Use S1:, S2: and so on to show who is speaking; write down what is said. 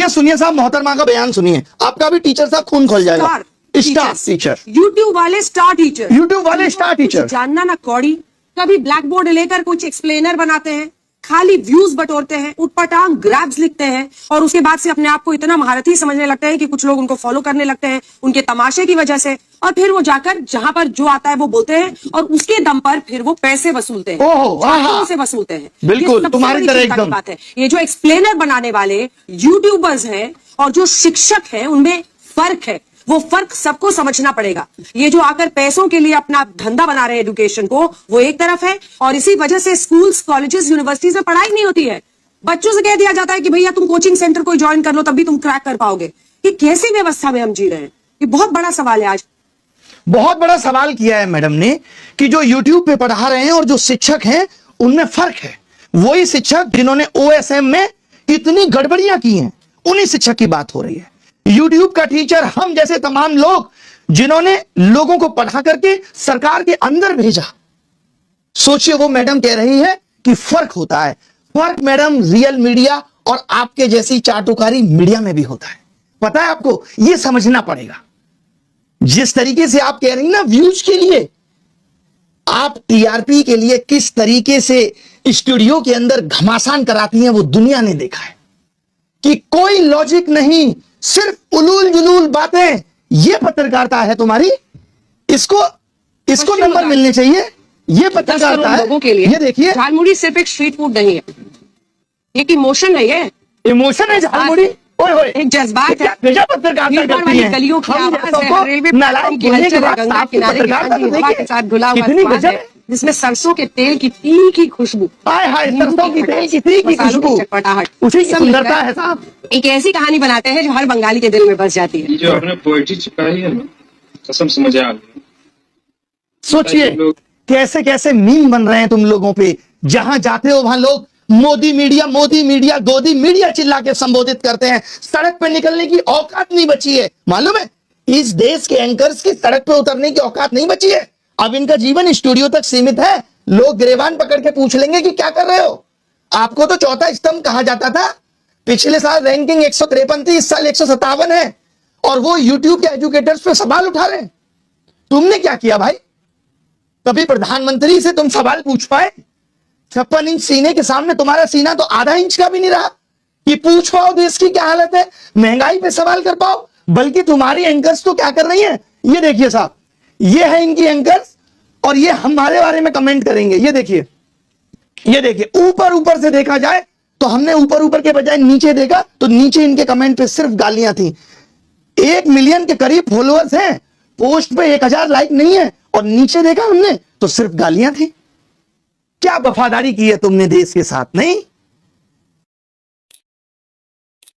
S1: ये सुनिए साहब, मोहतरमा का बयान सुनिए, आपका भी टीचर साहब खून खोल जाएगा। स्टार टीचर,
S2: यूट्यूब वाले स्टार टीचर,
S1: यूट्यूब वाले स्टार टीचर,
S2: जानना ना कौड़ी, कभी ब्लैक बोर्ड लेकर कुछ एक्सप्लेनर बनाते हैं, खाली व्यूज बटोरते हैं, उटपटांग ग्रैब्स लिखते हैं और उसके बाद से अपने आप को इतना महारथी समझने लगते हैं कि कुछ लोग उनको फॉलो करने लगते हैं उनके तमाशे की वजह से, और फिर वो जाकर जहां पर जो आता है वो बोलते हैं और उसके दम पर फिर वो पैसे वसूलते हैं, छात्रों से वसूलते हैं।
S1: बिल्कुल तुम्हारी तरह एकदम
S2: बात है। ये जो एक्सप्लेनर बनाने वाले यूट्यूबर्स हैं और जो शिक्षक हैं उनमें फर्क है, वो फर्क सबको समझना पड़ेगा। ये जो आकर पैसों के लिए अपना धंधा बना रहे हैं एजुकेशन को, वो एक तरफ है, और इसी वजह से स्कूल्स, कॉलेजेस, यूनिवर्सिटीज में पढ़ाई नहीं होती है। बच्चों से कह दिया जाता है कि भैया तुम कोचिंग सेंटर को ज्वाइन कर लो तभी तुम क्रैक कर पाओगे। ये कैसी व्यवस्था में हम जी रहे हैं? ये बहुत बड़ा सवाल है। आज
S1: बहुत बड़ा सवाल किया है मैडम ने कि जो यूट्यूब पे पढ़ा रहे हैं और जो शिक्षक हैं उनमें फर्क है। वही शिक्षक जिन्होंने OSM में इतनी गड़बड़ियां की हैं, उन्हीं शिक्षक की बात हो रही है। यूट्यूब का टीचर हम जैसे तमाम लोग जिन्होंने लोगों को पढ़ा करके सरकार के अंदर भेजा। सोचिए, वो मैडम कह रही है कि फर्क होता है। फर्क मैडम रियल मीडिया और आपके जैसी चाटुकारी मीडिया में भी होता है। पता है आपको, यह समझना पड़ेगा। जिस तरीके से आप कह रही ना व्यूज के लिए, आप TRP के लिए किस तरीके से स्टूडियो के अंदर घमासान कराती हैं वो दुनिया ने देखा है कि कोई लॉजिक नहीं, सिर्फ उलूल जुलूल बातें। ये पत्रकारिता है तुम्हारी, इसको नंबर मिलने चाहिए। ये पत्रकारिता है
S2: लोगों के लिए।
S1: ये देखिए,
S2: झालमुड़ी सिर्फ एक स्ट्रीट फूड नहीं है, एक इमोशन है। ये
S1: इमोशन है झालमुड़ी,
S2: एक जज्बात है।
S1: पत्रकारिता करती है,
S2: गलियों की आवाज है, रेलवे प्लेटफॉर्म की हलचल है, गंगा किनारे की ताजी हवा के साथ घुला हुआ स्वाद है, जिसमें सरसों के तेल की तीखी खुशबू,
S1: सरसों की तेल की तीखी खुशबू,
S2: चटपटाहट,
S1: उसी की सुंदरता है साहब।
S2: एक ऐसी कहानी बनाते हैं जो हर बंगाली के दिल में बस जाती है।
S3: जो आपने पोएट्री चिपकाई है ना, कसम से मजा आ गया।
S1: सोचिए कैसे कैसे मीम बन रहे हैं तुम लोगों पे। जहां जाते हो वहां लोग मोदी मीडिया, गोदी मीडिया चिल्ला के संबोधित करते हैं। सड़क पे निकलने की औकात नहीं बची है। मालूम है, इस देश के एंकर्स की सड़क पे उतरने की औकात नहीं बची है। अब इनका जीवन स्टूडियो तक सीमित है। लोग गिरेबान पकड़ के पूछ लेंगे कि क्या कर रहे हो। आपको तो चौथा स्तंभ कहा जाता था। पिछले साल रैंकिंग 153 थी, इस साल 157 है, और वो यूट्यूब के एजुकेटर्स पे सवाल उठा रहे हैं। तुमने क्या किया भाई? कभी प्रधानमंत्री से तुम सवाल पूछ पाए? 56 इंच सीने के सामने तुम्हारा सीना तो आधा इंच का भी नहीं रहा कि पूछ पाओ देश की क्या हालत है, महंगाई पे सवाल कर पाओ। बल्कि तुम्हारी एंकर्स तो क्या कर रही हैं, ये देखिए साहब, ये है इनकी एंकर्स और ये हमारे बारे में कमेंट करेंगे। ये देखिए, ये देखिए, ऊपर से देखा जाए तो हमने ऊपर के बजाय नीचे देखा तो नीचे इनके कमेंट पे सिर्फ गालियां थी। 1 मिलियन के करीब फॉलोअर्स हैं, पोस्ट पे 1000 लाइक नहीं है, और नीचे देखा हमने तो सिर्फ गालियां थी। क्या वफादारी की है तुमने देश के साथ? नहीं।